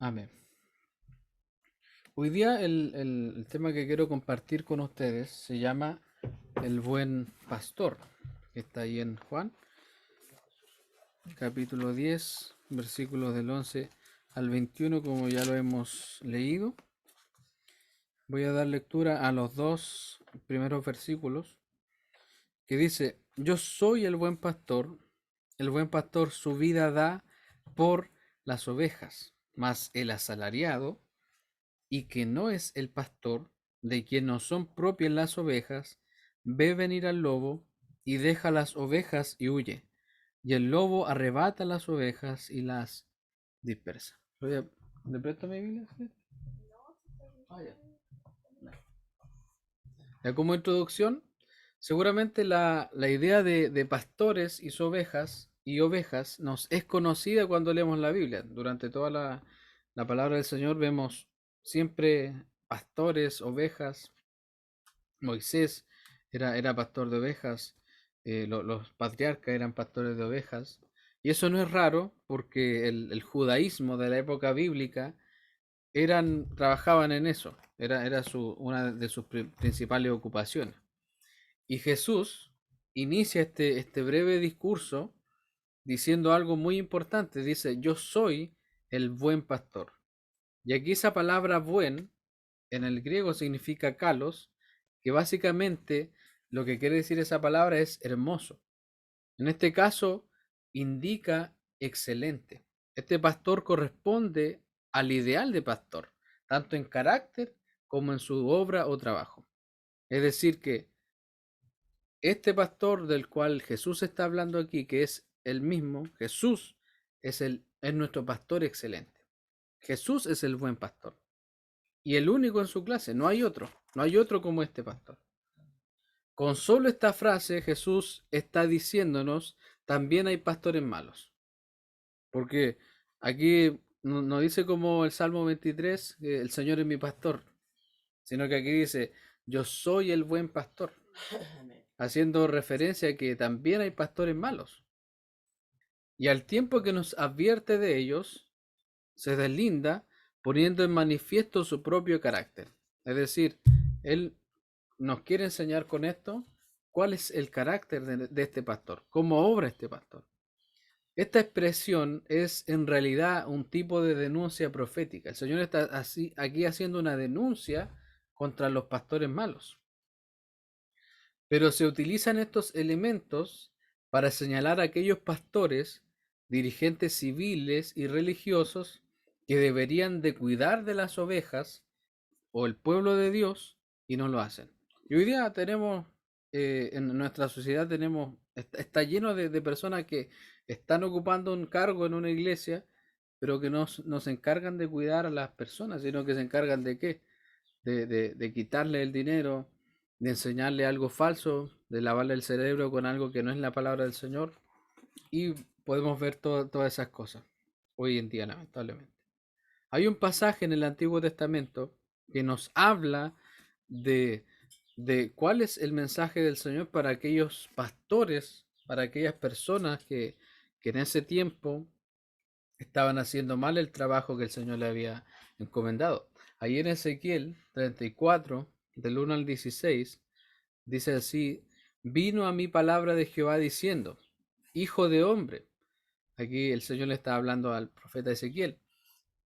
Amén. Hoy día el tema que quiero compartir con ustedes se llama el buen pastor, que está ahí en Juan, capítulo 10, versículos del 11 al 21, como ya lo hemos leído. Voy a dar lectura a los dos primeros versículos, que dice: Yo soy el buen pastor su vida da por las ovejas, mas el asalariado, y que no es el pastor, de quien no son propias las ovejas, ve venir al lobo y deja las ovejas y huye. Y el lobo arrebata las ovejas y las dispersa. ¿Le presto mi Biblia? ¿Sí? Ah, ya. Ya como introducción, seguramente la idea de pastores y ovejas nos es conocida cuando leemos la Biblia. Durante toda la palabra del Señor vemos siempre pastores, ovejas. Moisés era pastor de ovejas, los patriarcas eran pastores de ovejas. Y eso no es raro porque el judaísmo de la época bíblica trabajaban en eso, era una de sus principales ocupaciones. Y Jesús inicia este breve discurso diciendo algo muy importante. Dice: Yo soy el buen pastor. Y aquí esa palabra buen en el griego significa kalos, que básicamente lo que quiere decir esa palabra es hermoso. En este caso indica excelente. Este pastor corresponde al ideal de pastor, tanto en carácter como en su obra o trabajo. Es decir, que este pastor del cual Jesús está hablando aquí, que es el mismo, Jesús es nuestro pastor excelente. Jesús es el buen pastor y el único en su clase, no hay otro como este pastor. Con solo esta frase Jesús está diciéndonos: también hay pastores malos, porque aquí no dice como el Salmo 23, que el Señor es mi pastor, sino que aquí dice: yo soy el buen pastor, haciendo referencia a que también hay pastores malos. Y al tiempo que nos advierte de ellos, se deslinda poniendo en manifiesto su propio carácter. Es decir, Él nos quiere enseñar con esto cuál es el carácter de este pastor, cómo obra este pastor. Esta expresión es en realidad un tipo de denuncia profética. El Señor está aquí haciendo una denuncia contra los pastores malos. Pero se utilizan estos elementos para señalar a aquellos pastores, dirigentes civiles y religiosos que deberían de cuidar de las ovejas o el pueblo de Dios y no lo hacen. Y hoy día tenemos, en nuestra sociedad está lleno de personas que están ocupando un cargo en una iglesia, pero que no se encargan de cuidar a las personas, sino que se encargan de qué, de quitarle el dinero, de enseñarle algo falso, de lavarle el cerebro con algo que no es la palabra del Señor. Y podemos ver todas esas cosas hoy en día, lamentablemente. Hay un pasaje en el Antiguo Testamento que nos habla de, de cuál es el mensaje del Señor para aquellos pastores, para aquellas personas que en ese tiempo estaban haciendo mal el trabajo que el Señor le había encomendado. Ahí en Ezequiel 34, del 1 al 16, dice así: vino a mí palabra de Jehová diciendo: hijo de hombre. Aquí el Señor le está hablando al profeta Ezequiel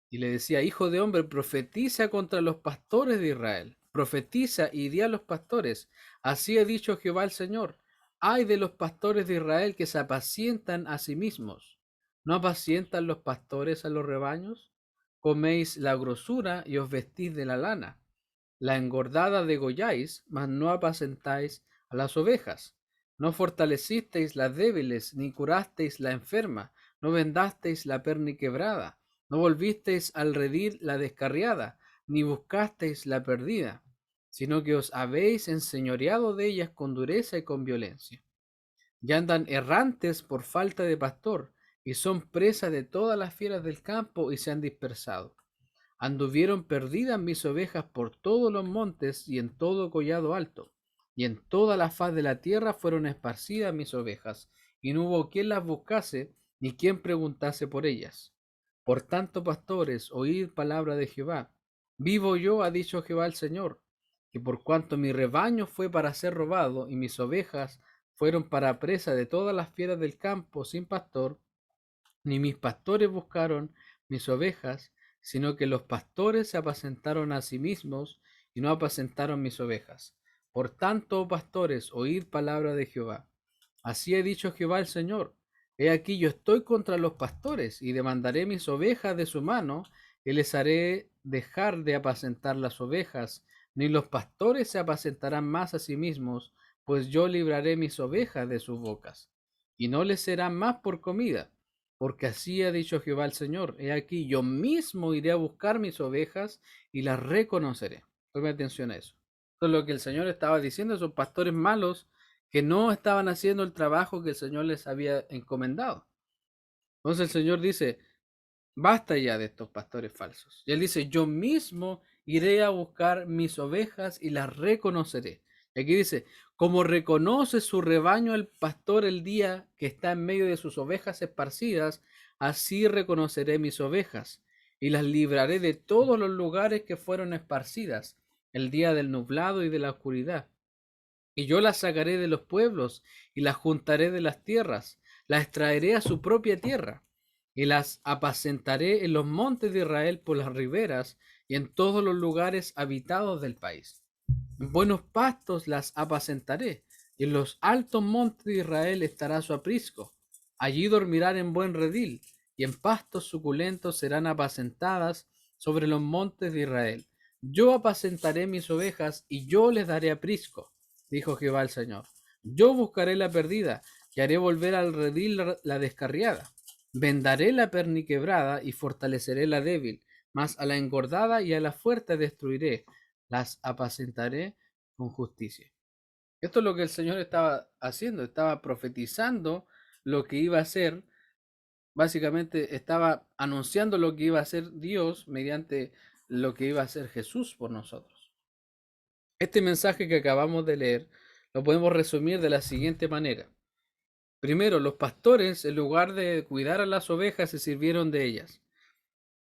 y le decía: hijo de hombre, profetiza contra los pastores de Israel, profetiza y di a los pastores: así ha dicho Jehová el Señor, ay de los pastores de Israel que se apacientan a sí mismos. ¿No apacientan los pastores a los rebaños? Coméis la grosura y os vestís de la lana. La engordada degolláis, mas no apacentáis a las ovejas. No fortalecisteis las débiles, ni curasteis la enferma, no vendasteis la perniquebrada, no volvisteis al redil la descarriada, ni buscasteis la perdida, sino que os habéis enseñoreado de ellas con dureza y con violencia. Ya andan errantes por falta de pastor, y son presa de todas las fieras del campo y se han dispersado. Anduvieron perdidas mis ovejas por todos los montes y en todo collado alto, y en toda la faz de la tierra fueron esparcidas mis ovejas, y no hubo quien las buscase ni quien preguntase por ellas. Por tanto, pastores, oíd palabra de Jehová. Vivo yo, ha dicho Jehová el Señor, que por cuanto mi rebaño fue para ser robado y mis ovejas fueron para presa de todas las fieras del campo sin pastor, ni mis pastores buscaron mis ovejas, sino que los pastores se apacentaron a sí mismos y no apacentaron mis ovejas. Por tanto, oh pastores, oíd palabra de Jehová. Así ha dicho Jehová el Señor. He aquí yo estoy contra los pastores y demandaré mis ovejas de su mano y les haré dejar de apacentar las ovejas, ni los pastores se apacentarán más a sí mismos, pues yo libraré mis ovejas de sus bocas, y no les será más por comida, porque así ha dicho Jehová el Señor. He aquí yo mismo iré a buscar mis ovejas y las reconoceré. Tome atención a eso. Esto es lo que el Señor estaba diciendo a esos pastores malos que no estaban haciendo el trabajo que el Señor les había encomendado. Entonces el Señor dice, basta ya de estos pastores falsos. Y él dice, yo mismo iré a buscar mis ovejas y las reconoceré. Y aquí dice, como reconoce su rebaño el pastor el día que está en medio de sus ovejas esparcidas, así reconoceré mis ovejas y las libraré de todos los lugares que fueron esparcidas, el día del nublado y de la oscuridad. Y yo las sacaré de los pueblos y las juntaré de las tierras, las traeré a su propia tierra y las apacentaré en los montes de Israel por las riberas y en todos los lugares habitados del país. En buenos pastos las apacentaré y en los altos montes de Israel estará su aprisco. Allí dormirán en buen redil y en pastos suculentos serán apacentadas sobre los montes de Israel. Yo apacentaré mis ovejas y yo les daré aprisco, dijo Jehová el Señor. Yo buscaré la perdida y haré volver al redil la descarriada. Vendaré la perniquebrada y fortaleceré la débil, mas a la engordada y a la fuerte destruiré, las apacentaré con justicia. Esto es lo que el Señor estaba haciendo, estaba profetizando lo que iba a hacer, básicamente estaba anunciando lo que iba a hacer Dios mediante lo que iba a hacer Jesús por nosotros. Este mensaje que acabamos de leer lo podemos resumir de la siguiente manera. Primero, los pastores, en lugar de cuidar a las ovejas, se sirvieron de ellas.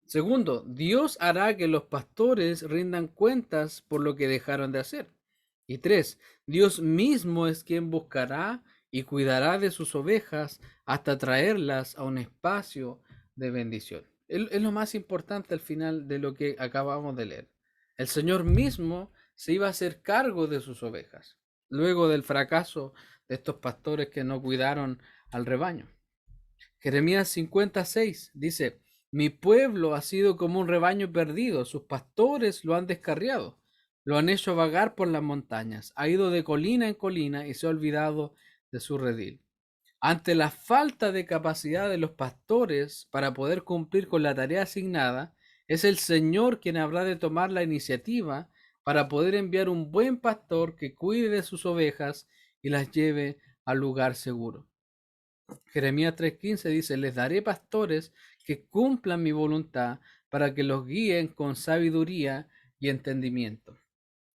Segundo, Dios hará que los pastores rindan cuentas por lo que dejaron de hacer. Y tres, Dios mismo es quien buscará y cuidará de sus ovejas hasta traerlas a un espacio de bendición. Es lo más importante al final de lo que acabamos de leer. El Señor mismo se iba a hacer cargo de sus ovejas, luego del fracaso de estos pastores que no cuidaron al rebaño. Jeremías 56 dice, mi pueblo ha sido como un rebaño perdido, sus pastores lo han descarriado, lo han hecho vagar por las montañas, ha ido de colina en colina y se ha olvidado de su redil. Ante la falta de capacidad de los pastores para poder cumplir con la tarea asignada, es el Señor quien habrá de tomar la iniciativa para poder enviar un buen pastor que cuide de sus ovejas y las lleve al lugar seguro. Jeremías 3:15 dice, les daré pastores que cumplan mi voluntad para que los guíen con sabiduría y entendimiento.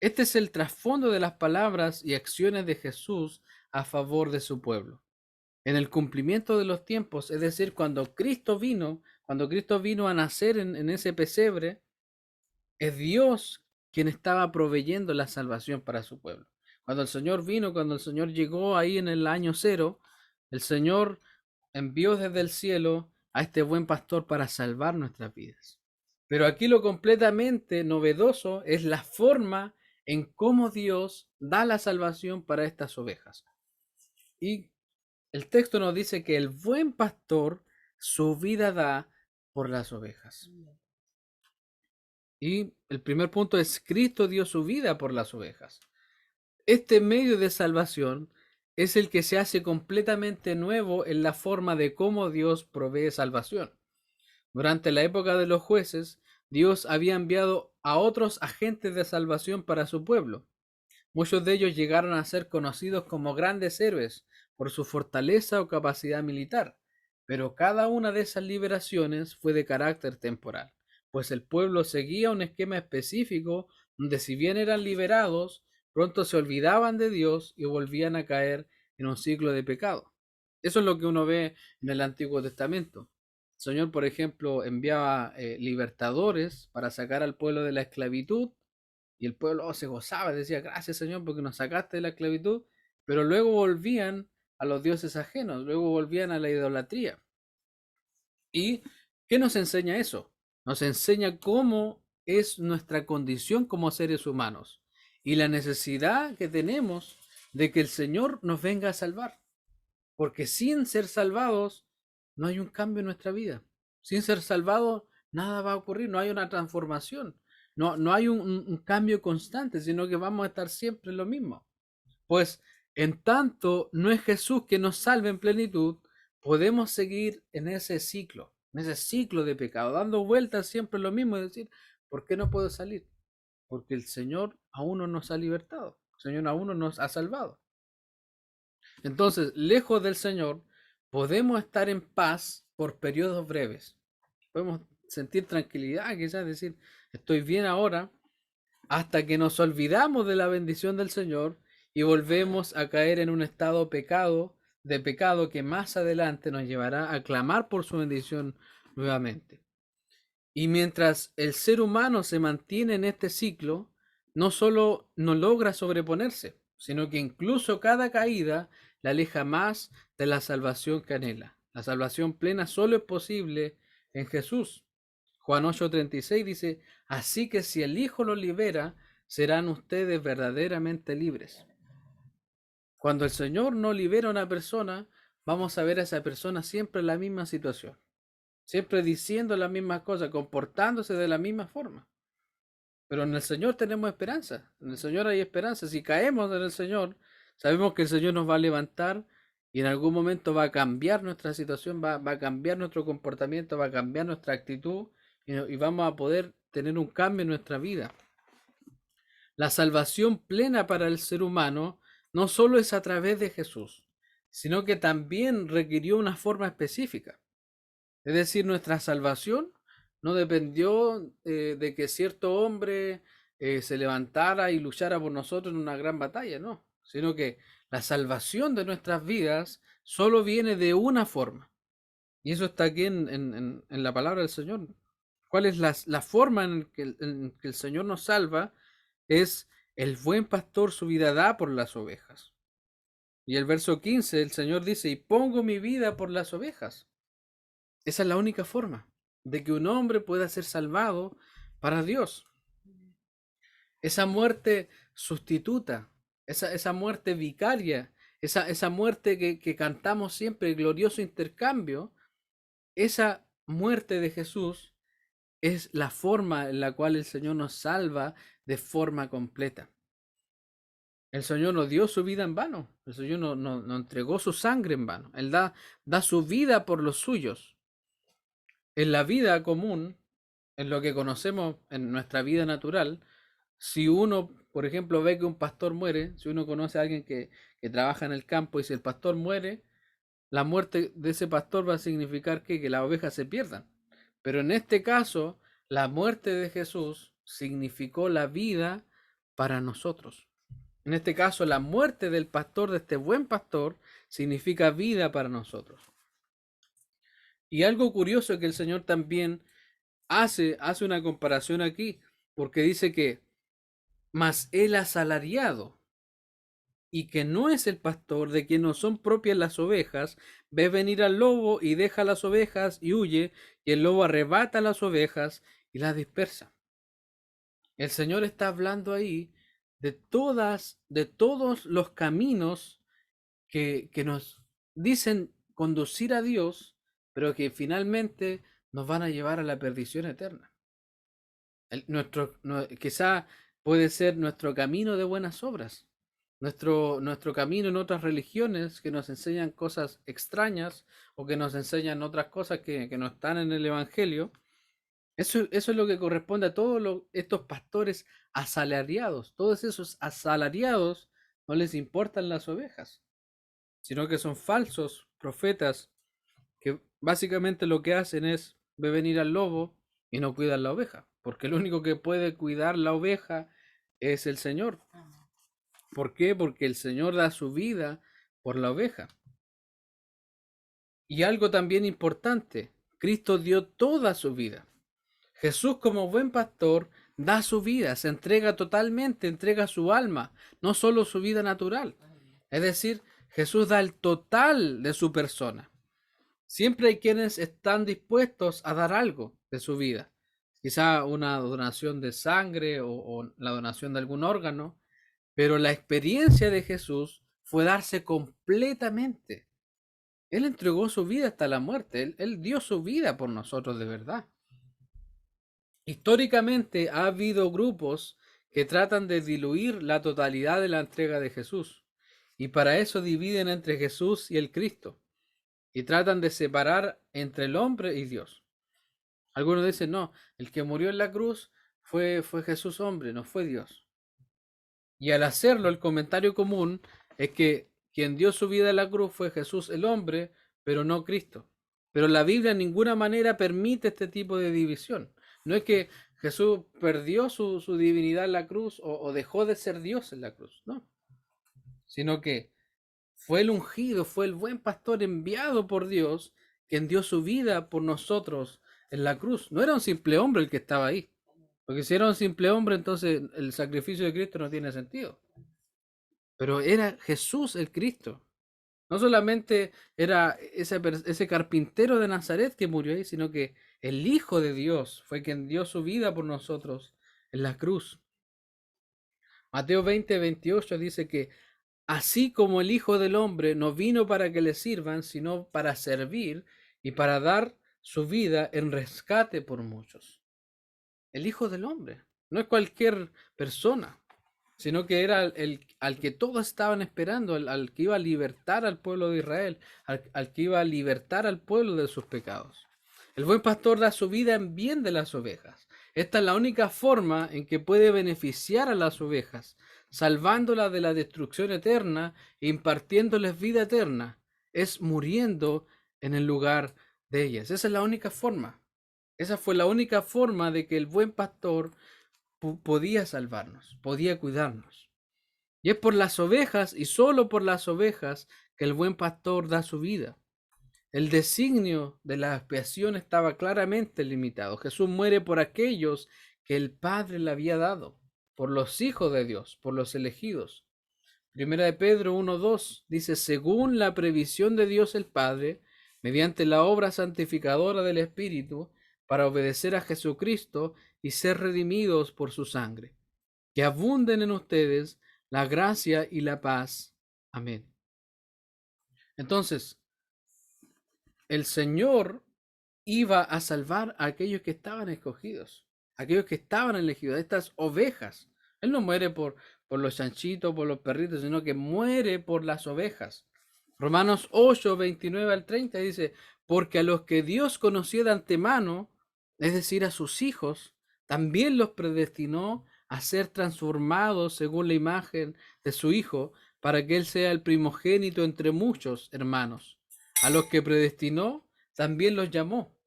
Este es el trasfondo de las palabras y acciones de Jesús a favor de su pueblo. En el cumplimiento de los tiempos, es decir, cuando Cristo vino a nacer en ese pesebre, es Dios quien estaba proveyendo la salvación para su pueblo. Cuando el Señor vino, cuando el Señor llegó ahí en el año cero, el Señor envió desde el cielo a este buen pastor para salvar nuestras vidas. Pero aquí lo completamente novedoso es la forma en cómo Dios da la salvación para estas ovejas. Y el texto nos dice que el buen pastor su vida da por las ovejas. Y el primer punto es, Cristo dio su vida por las ovejas. Este medio de salvación es el que se hace completamente nuevo en la forma de cómo Dios provee salvación. Durante la época de los jueces, Dios había enviado a otros agentes de salvación para su pueblo. Muchos de ellos llegaron a ser conocidos como grandes héroes por su fortaleza o capacidad militar, pero cada una de esas liberaciones fue de carácter temporal, pues el pueblo seguía un esquema específico donde si bien eran liberados, pronto se olvidaban de Dios y volvían a caer en un ciclo de pecado. Eso es lo que uno ve en el Antiguo Testamento. Señor, por ejemplo, enviaba libertadores para sacar al pueblo de la esclavitud y el pueblo se gozaba, decía, gracias Señor porque nos sacaste de la esclavitud, pero luego volvían a los dioses ajenos, luego volvían a la idolatría. ¿Y qué nos enseña eso? Nos enseña cómo es nuestra condición como seres humanos y la necesidad que tenemos de que el Señor nos venga a salvar. Porque sin ser salvados no hay un cambio en nuestra vida. Sin ser salvados nada va a ocurrir, no hay una transformación. No hay un cambio constante, sino que vamos a estar siempre en lo mismo. Pues en tanto no es Jesús que nos salve en plenitud, podemos seguir en ese ciclo de pecado, dando vueltas siempre en lo mismo y decir, ¿por qué no puedo salir? Porque el Señor aún no nos ha libertado, el Señor aún no nos ha salvado. Entonces, lejos del Señor, podemos estar en paz por periodos breves. Podemos sentir tranquilidad, quizás decir, estoy bien ahora, hasta que nos olvidamos de la bendición del Señor y volvemos a caer en un estado de pecado que más adelante nos llevará a clamar por su bendición nuevamente. Y mientras el ser humano se mantiene en este ciclo, no solo no logra sobreponerse, sino que incluso cada caída la aleja más de la salvación que anhela. La salvación plena solo es posible en Jesús. Juan 8:36 dice, así que si el Hijo los libera, serán ustedes verdaderamente libres. Cuando el Señor no libera a una persona, vamos a ver a esa persona siempre en la misma situación, siempre diciendo las mismas cosas, comportándose de la misma forma. Pero en el Señor tenemos esperanza, en el Señor hay esperanza. Si caemos en el Señor, sabemos que el Señor nos va a levantar y en algún momento va a cambiar nuestra situación, va a cambiar nuestro comportamiento, va a cambiar nuestra actitud y vamos a poder tener un cambio en nuestra vida. La salvación plena para el ser humano no solo es a través de Jesús, sino que también requirió una forma específica. Es decir, nuestra salvación no dependió de que cierto hombre se levantara y luchara por nosotros en una gran batalla, no, sino que la salvación de nuestras vidas solo viene de una forma. Y eso está aquí en la palabra del Señor. ¿Cuál es la forma en que el Señor nos salva? Es el buen pastor su vida da por las ovejas. Y el verso 15, el Señor dice, y pongo mi vida por las ovejas. Esa es la única forma de que un hombre pueda ser salvado para Dios. Esa muerte sustituta, esa muerte vicaria, esa muerte que cantamos siempre, el glorioso intercambio, esa muerte de Jesús es la forma en la cual el Señor nos salva de forma completa. El Señor no dio su vida en vano, el Señor no entregó su sangre en vano, Él da su vida por los suyos. En la vida común, en lo que conocemos en nuestra vida natural, si uno, por ejemplo, ve que un pastor muere, si uno conoce a alguien que trabaja en el campo y si el pastor muere, la muerte de ese pastor va a significar que las ovejas se pierdan. Pero en este caso, la muerte de Jesús significó la vida para nosotros. En este caso, la muerte del pastor, de este buen pastor, significa vida para nosotros. Y algo curioso es que el Señor también hace una comparación aquí, porque dice que, mas el asalariado, y que no es el pastor, de quien no son propias las ovejas, ve venir al lobo y deja las ovejas y huye, y el lobo arrebata las ovejas y las dispersa. El Señor está hablando ahí de todos los caminos que nos dicen conducir a Dios, pero que finalmente nos van a llevar a la perdición eterna. Quizá puede ser nuestro camino de buenas obras, nuestro camino en otras religiones que nos enseñan cosas extrañas o que nos enseñan otras cosas que no están en el Evangelio. Eso es lo que corresponde a todos estos pastores asalariados. Todos esos asalariados no les importan las ovejas, sino que son falsos profetas que básicamente lo que hacen es ve venir al lobo y no cuidan la oveja, porque el único que puede cuidar la oveja es el Señor. ¿Por qué? Porque el Señor da su vida por la oveja. Y algo también importante, Cristo dio toda su vida. Jesús como buen pastor da su vida, se entrega totalmente, entrega su alma, no solo su vida natural. Es decir, Jesús da el total de su persona. Siempre hay quienes están dispuestos a dar algo de su vida, quizá una donación de sangre o la donación de algún órgano, pero la experiencia de Jesús fue darse completamente. Él entregó su vida hasta la muerte, él dio su vida por nosotros de verdad. Históricamente ha habido grupos que tratan de diluir la totalidad de la entrega de Jesús, y para eso dividen entre Jesús y el Cristo, y tratan de separar entre el hombre y Dios. Algunos dicen, no, el que murió en la cruz fue Jesús hombre, no fue Dios. Y al hacerlo, el comentario común es que quien dio su vida en la cruz fue Jesús el hombre, pero no Cristo. Pero la Biblia en ninguna manera permite este tipo de división. No es que Jesús perdió su divinidad en la cruz o dejó de ser Dios en la cruz, no. Sino que fue el ungido, fue el buen pastor enviado por Dios, quien dio su vida por nosotros en la cruz. No era un simple hombre el que estaba ahí. Porque si era un simple hombre, entonces el sacrificio de Cristo no tiene sentido. Pero era Jesús el Cristo. No solamente era ese carpintero de Nazaret que murió ahí, sino que el Hijo de Dios fue quien dio su vida por nosotros en la cruz. Mateo 20:28 dice que así como el Hijo del Hombre no vino para que le sirvan, sino para servir y para dar su vida en rescate por muchos. El Hijo del Hombre no es cualquier persona, sino que era al que todos estaban esperando, al que iba a libertar al pueblo de Israel, al que iba a libertar al pueblo de sus pecados. El buen pastor da su vida en bien de las ovejas. Esta es la única forma en que puede beneficiar a las ovejas, salvándolas de la destrucción eterna e impartiéndoles vida eterna. Es muriendo en el lugar de ellas. Esa es la única forma. Esa fue la única forma de que el buen pastor podía salvarnos, podía cuidarnos. Y es por las ovejas y solo por las ovejas que el buen pastor da su vida. El designio de la expiación estaba claramente limitado. Jesús muere por aquellos que el Padre le había dado, por los hijos de Dios, por los elegidos. Primera de Pedro 1:2 dice, según la previsión de Dios el Padre, mediante la obra santificadora del Espíritu, para obedecer a Jesucristo y ser redimidos por su sangre. Que abunden en ustedes la gracia y la paz. Amén. Entonces, el Señor iba a salvar a aquellos que estaban escogidos, aquellos que estaban elegidos, estas ovejas. Él no muere por los chanchitos, por los perritos, sino que muere por las ovejas. Romanos 8:29-30 dice, porque a los que Dios conoció de antemano, es decir, a sus hijos, también los predestinó a ser transformados según la imagen de su Hijo, para que Él sea el primogénito entre muchos hermanos. A los que predestinó, también los llamó.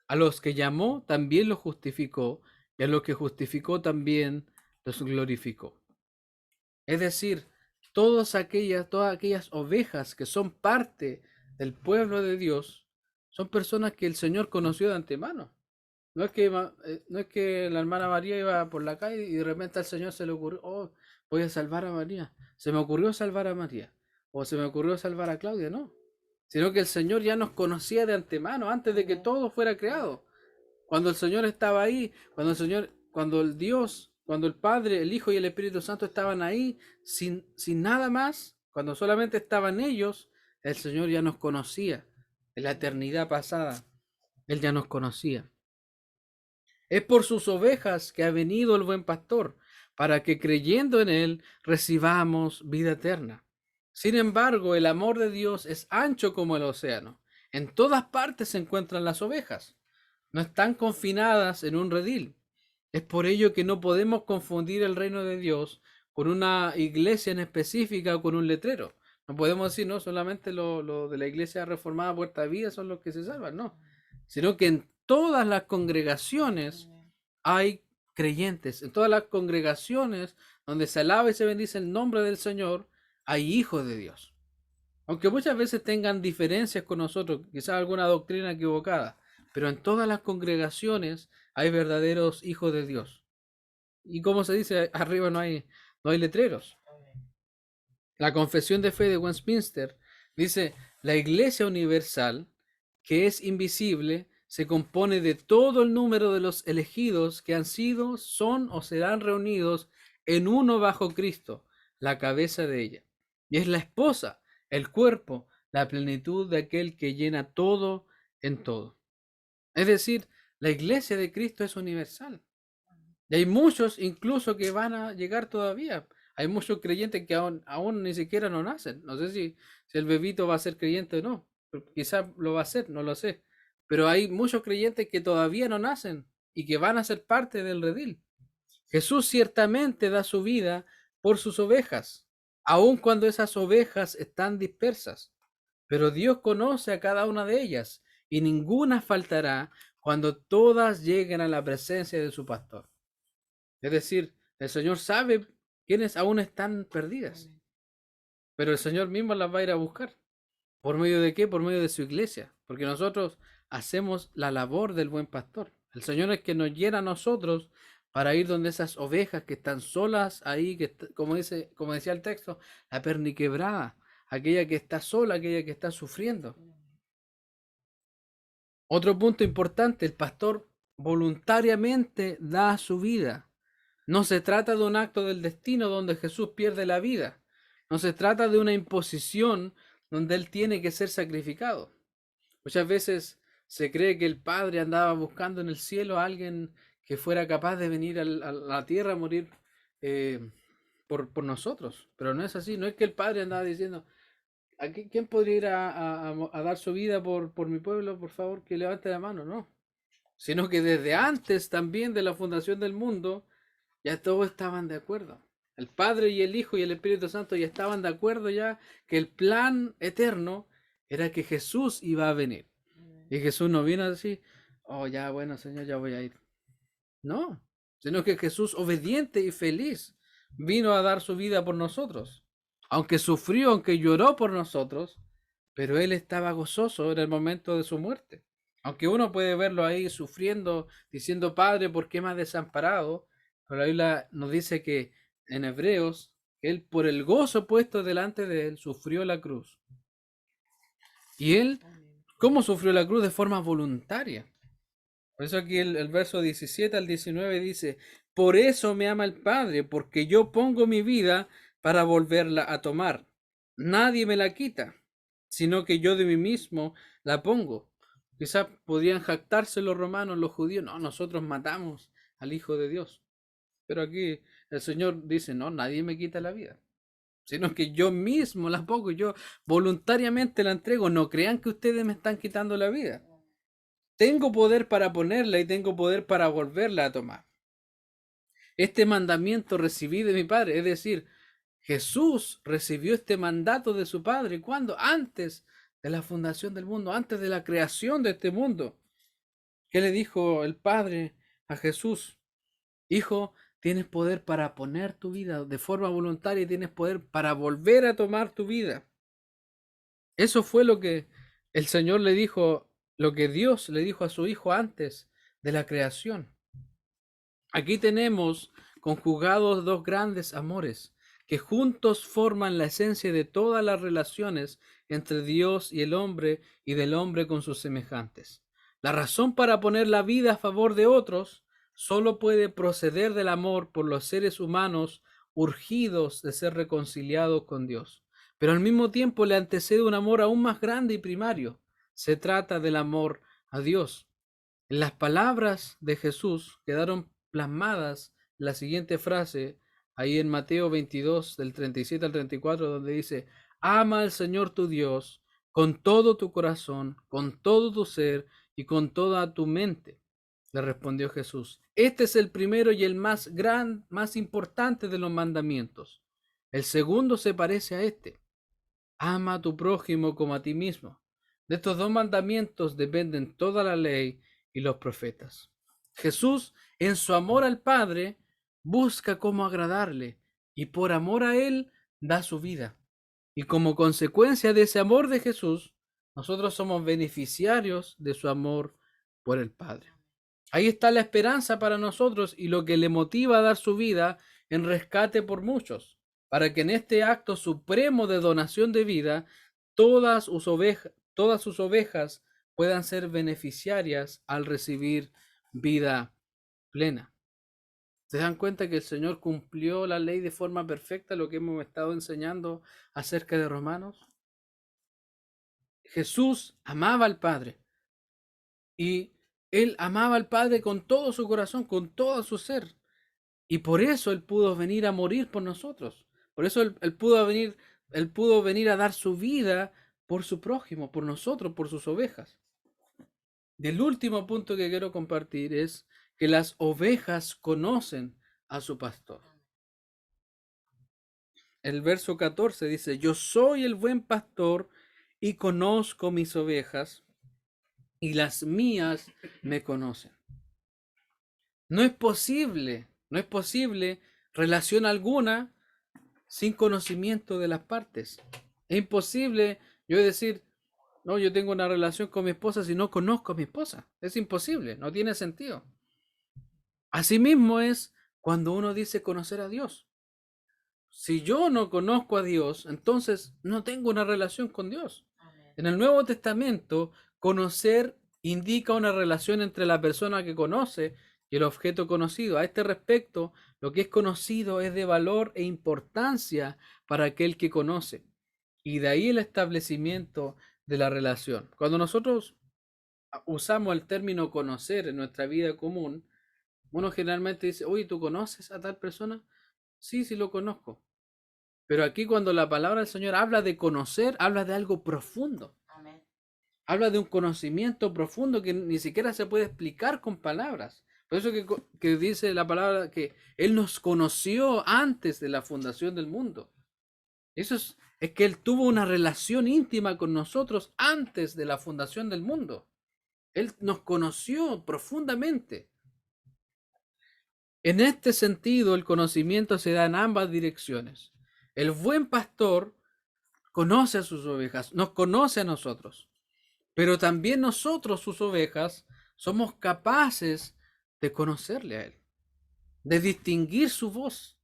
A los que llamó, también los justificó. Y a los que justificó, también los glorificó. Es decir, todas aquellas ovejas que son parte del pueblo de Dios, son personas que el Señor conoció de antemano. No es que la hermana María iba por la calle y de repente al Señor se le ocurrió, oh, voy a salvar a María. Se me ocurrió salvar a María. O se me ocurrió salvar a Claudia, no. Sino que el Señor ya nos conocía de antemano, antes de que todo fuera creado. Cuando el Señor estaba ahí, cuando el Dios, cuando el Padre, el Hijo y el Espíritu Santo estaban ahí, sin nada más, cuando solamente estaban ellos, el Señor ya nos conocía. En la eternidad pasada, Él ya nos conocía. Es por sus ovejas que ha venido el buen pastor, para que creyendo en Él recibamos vida eterna. Sin embargo, el amor de Dios es ancho como el océano. En todas partes se encuentran las ovejas. No están confinadas en un redil. Es por ello que no podemos confundir el reino de Dios con una iglesia en específica o con un letrero. No podemos decir, no, solamente lo de la iglesia reformada Puerta de Vida son los que se salvan, no. Sino que en todas las congregaciones hay creyentes. En todas las congregaciones donde se alaba y se bendice el nombre del Señor, hay hijos de Dios. Aunque muchas veces tengan diferencias con nosotros, quizás alguna doctrina equivocada, pero en todas las congregaciones hay verdaderos hijos de Dios. Y como se dice, arriba no hay letreros. La Confesión de Fe de Westminster dice, la Iglesia Universal, que es invisible, se compone de todo el número de los elegidos que han sido, son o serán reunidos en uno bajo Cristo, la cabeza de ella. Y es la esposa, el cuerpo, la plenitud de aquel que llena todo en todo. Es decir, la Iglesia de Cristo es universal. Y hay muchos incluso que van a llegar todavía. Hay muchos creyentes que aún ni siquiera no nacen. No sé si el bebito va a ser creyente o no. Quizás lo va a ser, no lo sé. Pero hay muchos creyentes que todavía no nacen y que van a ser parte del redil. Jesús ciertamente da su vida por sus ovejas, aun cuando esas ovejas están dispersas. Pero Dios conoce a cada una de ellas y ninguna faltará cuando todas lleguen a la presencia de su pastor. Es decir, el Señor sabe quiénes aún están perdidas, pero el Señor mismo las va a ir a buscar. ¿Por medio de qué? Por medio de su iglesia, porque nosotros hacemos la labor del buen pastor. El Señor es que nos llena a nosotros para ir donde esas ovejas que están solas ahí, como decía el texto, la perniquebrada, aquella que está sola, aquella que está sufriendo. Otro punto importante, el pastor voluntariamente da su vida. No se trata de un acto del destino donde Jesús pierde la vida. No se trata de una imposición donde Él tiene que ser sacrificado. Muchas veces se cree que el Padre andaba buscando en el cielo a alguien que fuera capaz de venir a la tierra a morir eh, por nosotros. Pero no es así. No es que el Padre andaba diciendo, ¿quién podría ir a dar su vida por mi pueblo? Por favor, que levante la mano. No. Sino que desde antes también de la fundación del mundo, ya todos estaban de acuerdo. El Padre y el Hijo y el Espíritu Santo ya estaban de acuerdo ya que el plan eterno era que Jesús iba a venir. Y Jesús no vino a decir, oh ya, bueno Señor, ya voy a ir. No, sino que Jesús, obediente y feliz, vino a dar su vida por nosotros. Aunque sufrió, aunque lloró por nosotros, pero Él estaba gozoso en el momento de su muerte. Aunque uno puede verlo ahí sufriendo, diciendo, Padre, ¿por qué me has desamparado? Pero la Biblia nos dice que en Hebreos, que Él por el gozo puesto delante de Él sufrió la cruz. Y Él, ¿cómo sufrió la cruz? De forma voluntaria. Por eso aquí el verso 17 al 19 dice, por eso me ama el Padre, porque yo pongo mi vida para volverla a tomar. Nadie me la quita, sino que yo de mí mismo la pongo. Quizás podían jactarse los romanos, los judíos, no, nosotros matamos al Hijo de Dios. Pero aquí el Señor dice, no, nadie me quita la vida, sino que yo mismo la pongo, yo voluntariamente la entrego. No crean que ustedes me están quitando la vida. Tengo poder para ponerla y tengo poder para volverla a tomar. Este mandamiento recibí de mi Padre, es decir, Jesús recibió este mandato de su Padre. ¿Cuándo? Antes de la fundación del mundo, antes de la creación de este mundo. ¿Qué le dijo el Padre a Jesús? Hijo, tienes poder para poner tu vida de forma voluntaria y tienes poder para volver a tomar tu vida. Eso fue lo que el Señor le dijo, lo que Dios le dijo a su Hijo antes de la creación. Aquí tenemos conjugados dos grandes amores que juntos forman la esencia de todas las relaciones entre Dios y el hombre y del hombre con sus semejantes. La razón para poner la vida a favor de otros solo puede proceder del amor por los seres humanos urgidos de ser reconciliados con Dios. Pero al mismo tiempo le antecede un amor aún más grande y primario. Se trata del amor a Dios. En las palabras de Jesús quedaron plasmadas la siguiente frase ahí en Mateo 22 del 37 al 34 donde dice, ama al Señor tu Dios con todo tu corazón, con todo tu ser y con toda tu mente. Le respondió Jesús, este es el primero y el más importante de los mandamientos. El segundo se parece a este, ama a tu prójimo como a ti mismo. De estos dos mandamientos dependen toda la ley y los profetas. Jesús, en su amor al Padre, busca cómo agradarle y por amor a Él da su vida. Y como consecuencia de ese amor de Jesús, nosotros somos beneficiarios de su amor por el Padre. Ahí está la esperanza para nosotros y lo que le motiva a dar su vida en rescate por muchos, para que en este acto supremo de donación de vida, todas sus ovejas puedan ser beneficiarias al recibir vida plena. ¿Se dan cuenta que el Señor cumplió la ley de forma perfecta, lo que hemos estado enseñando acerca de Romanos? Jesús amaba al Padre y él amaba al Padre con todo su corazón, con todo su ser. Y por eso él pudo venir a morir por nosotros. Por eso él pudo venir a dar su vida por su prójimo, por nosotros, por sus ovejas. Y el último punto que quiero compartir es que las ovejas conocen a su pastor. El verso 14 dice, yo soy el buen pastor y conozco mis ovejas y las mías me conocen. No es posible relación alguna sin conocimiento de las partes. Es imposible yo decir, no, yo tengo una relación con mi esposa si no conozco a mi esposa. Es imposible, no tiene sentido. Asimismo es cuando uno dice conocer a Dios. Si yo no conozco a Dios, entonces no tengo una relación con Dios. En el Nuevo Testamento, conocer indica una relación entre la persona que conoce y el objeto conocido. A este respecto, lo que es conocido es de valor e importancia para aquel que conoce. Y de ahí el establecimiento de la relación. Cuando nosotros usamos el término conocer en nuestra vida común, uno generalmente dice, oye, ¿tú conoces a tal persona? Sí, sí lo conozco. Pero aquí cuando la palabra del Señor habla de conocer, habla de algo profundo. Amén. Habla de un conocimiento profundo que ni siquiera se puede explicar con palabras. Por eso que dice la palabra que Él nos conoció antes de la fundación del mundo. Eso es que Él tuvo una relación íntima con nosotros antes de la fundación del mundo. Él nos conoció profundamente. En este sentido, el conocimiento se da en ambas direcciones. El buen pastor conoce a sus ovejas, nos conoce a nosotros, pero también nosotros, sus ovejas, somos capaces de conocerle a Él, de distinguir su voz,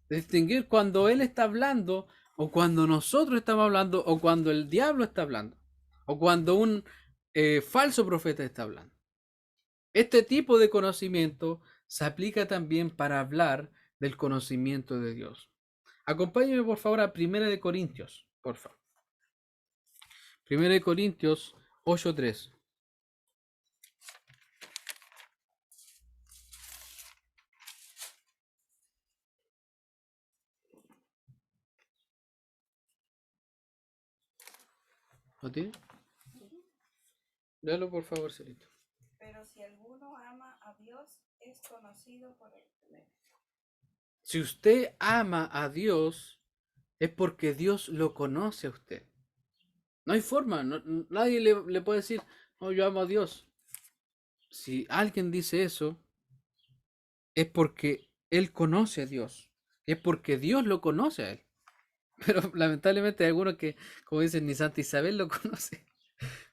de distinguir cuando Él está hablando o cuando nosotros estamos hablando o cuando el diablo está hablando o cuando un falso profeta está hablando. Este tipo de conocimiento se aplica también para hablar del conocimiento de Dios. Acompáñenme por favor a 1 Corintios, por favor. 1 Corintios 8:3. ¿Lo tiene? Léalo por favor, Celito. Pero si alguno ama a Dios, es conocido por él. Si usted ama a Dios, es porque Dios lo conoce a usted. No hay forma, nadie le puede decir, no, yo amo a Dios. Si alguien dice eso, es porque Él conoce a Dios. Es porque Dios lo conoce a Él. Pero lamentablemente hay algunos que, como dicen, ni Santa Isabel lo conoce.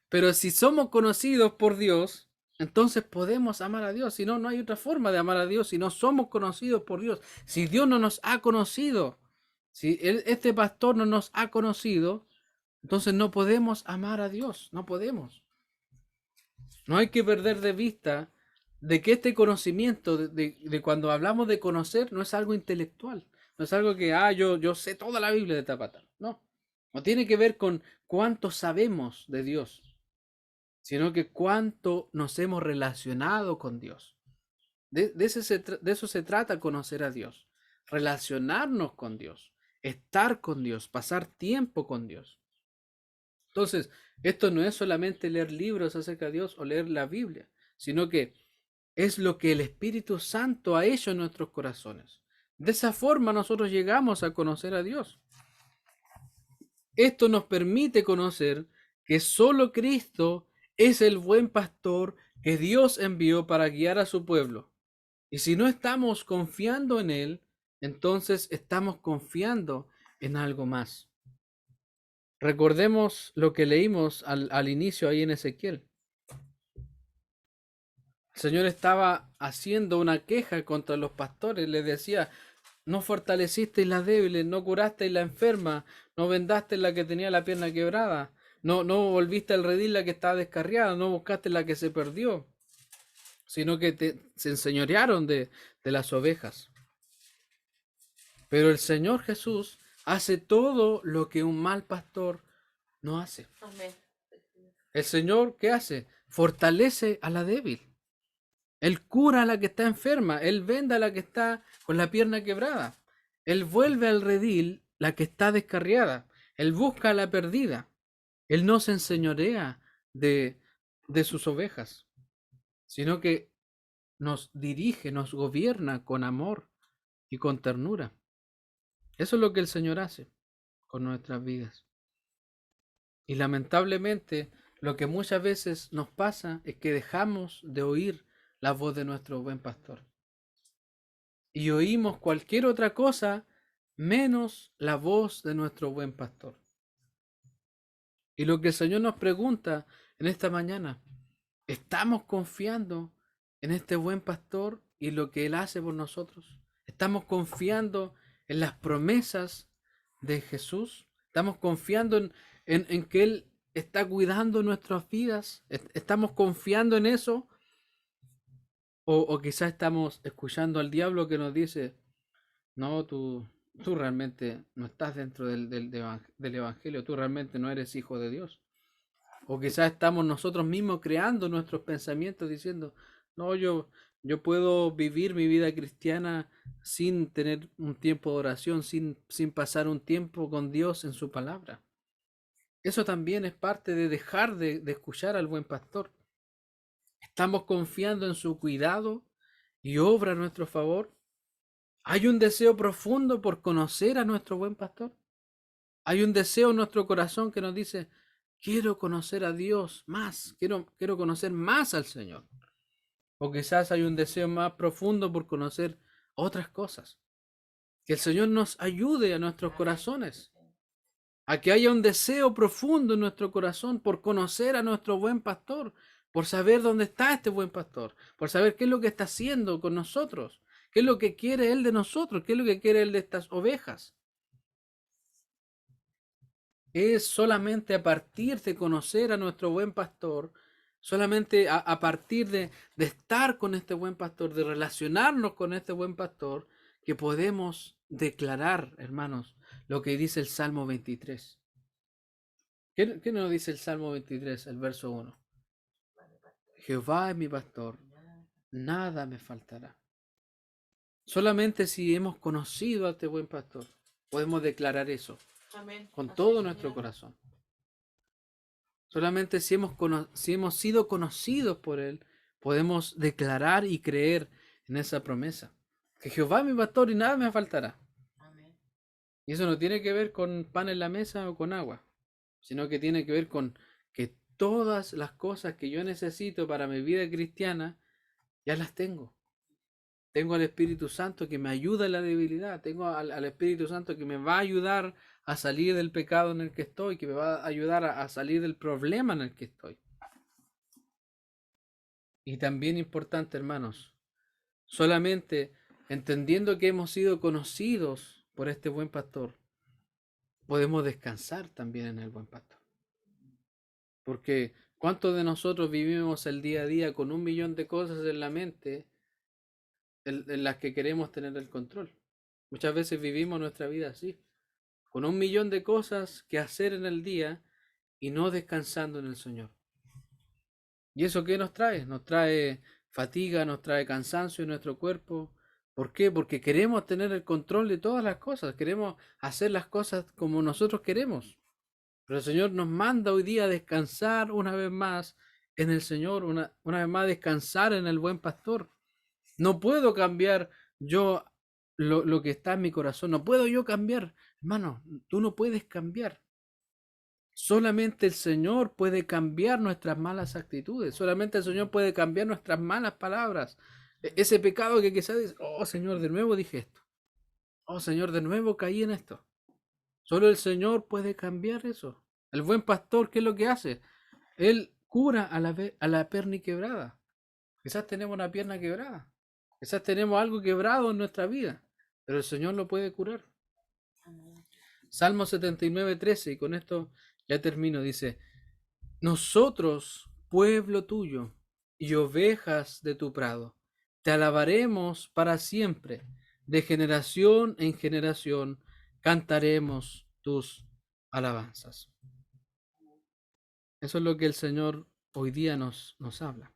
Pero si somos conocidos por Dios, entonces podemos amar a Dios. Si no, no hay otra forma de amar a Dios si no somos conocidos por Dios. Si Dios no nos ha conocido, si este pastor no nos ha conocido, entonces no podemos amar a Dios. No podemos. No hay que perder de vista de que este conocimiento, de cuando hablamos de conocer, no es algo intelectual. No es algo que, yo sé toda la Biblia de tapata. No. No tiene que ver con cuánto sabemos de Dios, sino que cuánto nos hemos relacionado con Dios. De eso se trata conocer a Dios, relacionarnos con Dios, estar con Dios, pasar tiempo con Dios. Entonces, esto no es solamente leer libros acerca de Dios o leer la Biblia, sino que es lo que el Espíritu Santo ha hecho en nuestros corazones. De esa forma nosotros llegamos a conocer a Dios. Esto nos permite conocer que solo Cristo es el buen pastor que Dios envió para guiar a su pueblo. Y si no estamos confiando en Él, entonces estamos confiando en algo más. Recordemos lo que leímos al inicio ahí en Ezequiel. El Señor estaba haciendo una queja contra los pastores, les decía, no fortalecisteis la débil, no curasteis la enferma, no vendasteis la que tenía la pierna quebrada, no volviste al redil la que estaba descarriada, no buscaste la que se perdió, sino que se enseñorearon de las ovejas. Pero el Señor Jesús hace todo lo que un mal pastor no hace. Amén. El Señor, ¿qué hace? Fortalece a la débil. Él cura a la que está enferma. Él venda a la que está con la pierna quebrada. Él vuelve al redil la que está descarriada. Él busca a la perdida. Él no se enseñorea de sus ovejas, sino que nos dirige, nos gobierna con amor y con ternura. Eso es lo que el Señor hace con nuestras vidas. Y lamentablemente lo que muchas veces nos pasa es que dejamos de oír la voz de nuestro buen pastor. Y oímos cualquier otra cosa menos la voz de nuestro buen pastor. Y lo que el Señor nos pregunta en esta mañana, ¿estamos confiando en este buen pastor y lo que Él hace por nosotros? ¿Estamos confiando en las promesas de Jesús? ¿Estamos confiando en que Él está cuidando nuestras vidas? ¿Estamos confiando en eso? O quizás estamos escuchando al diablo que nos dice, no, tú realmente no estás dentro del Evangelio, tú realmente no eres hijo de Dios. O quizás estamos nosotros mismos creando nuestros pensamientos diciendo, no, yo puedo vivir mi vida cristiana sin tener un tiempo de oración, sin pasar un tiempo con Dios en su palabra. Eso también es parte de dejar de escuchar al buen pastor. Estamos confiando en su cuidado y obra a nuestro favor. Hay un deseo profundo por conocer a nuestro buen pastor. Hay un deseo en nuestro corazón que nos dice, quiero conocer a Dios más, quiero conocer más al Señor. O quizás hay un deseo más profundo por conocer otras cosas. Que el Señor nos ayude a nuestros corazones, a que haya un deseo profundo en nuestro corazón por conocer a nuestro buen pastor, por saber dónde está este buen pastor, por saber qué es lo que está haciendo con nosotros, qué es lo que quiere Él de nosotros, qué es lo que quiere Él de estas ovejas. Es solamente a partir de conocer a nuestro buen pastor, solamente a partir de estar con este buen pastor, de relacionarnos con este buen pastor, que podemos declarar, hermanos, lo que dice el Salmo 23. ¿Qué nos dice el Salmo 23, el verso 1? Jehová es mi pastor, nada me faltará. Solamente si hemos conocido a este buen pastor, podemos declarar eso. Amén. Con todo nuestro corazón. Solamente si hemos sido conocidos por Él, podemos declarar y creer en esa promesa. Que Jehová es mi pastor y nada me faltará. Amén. Y eso no tiene que ver con pan en la mesa o con agua, sino que tiene que ver con que todas las cosas que yo necesito para mi vida cristiana, ya las tengo. Tengo al Espíritu Santo que me ayuda en la debilidad. Tengo al Espíritu Santo que me va a ayudar a salir del pecado en el que estoy, que me va a ayudar a salir del problema en el que estoy. Y también importante, hermanos, solamente entendiendo que hemos sido conocidos por este buen pastor, podemos descansar también en el buen pastor. Porque ¿cuántos de nosotros vivimos el día a día con 1.000.000 de cosas en la mente en las que queremos tener el control? Muchas veces vivimos nuestra vida así, con 1.000.000 de cosas que hacer en el día y no descansando en el Señor. ¿Y eso qué nos trae? Nos trae fatiga, nos trae cansancio en nuestro cuerpo. ¿Por qué? Porque queremos tener el control de todas las cosas, queremos hacer las cosas como nosotros queremos. Pero el Señor nos manda hoy día a descansar una vez más en el Señor, una vez más descansar en el buen pastor. No puedo cambiar yo lo que está en mi corazón, no puedo yo cambiar. Hermano, tú no puedes cambiar. Solamente el Señor puede cambiar nuestras malas actitudes. Solamente el Señor puede cambiar nuestras malas palabras. Ese pecado que quizás dice, oh Señor, de nuevo dije esto. Oh Señor, de nuevo caí en esto. Solo el Señor puede cambiar eso. El buen pastor, ¿qué es lo que hace? Él cura a la perna quebrada. Quizás tenemos una pierna quebrada. Quizás tenemos algo quebrado en nuestra vida, pero el Señor lo puede curar. Salmo 79:13, y con esto ya termino, dice, nosotros, pueblo tuyo, y ovejas de tu prado, te alabaremos para siempre, de generación en generación, cantaremos tus alabanzas. Eso es lo que el Señor hoy día nos habla.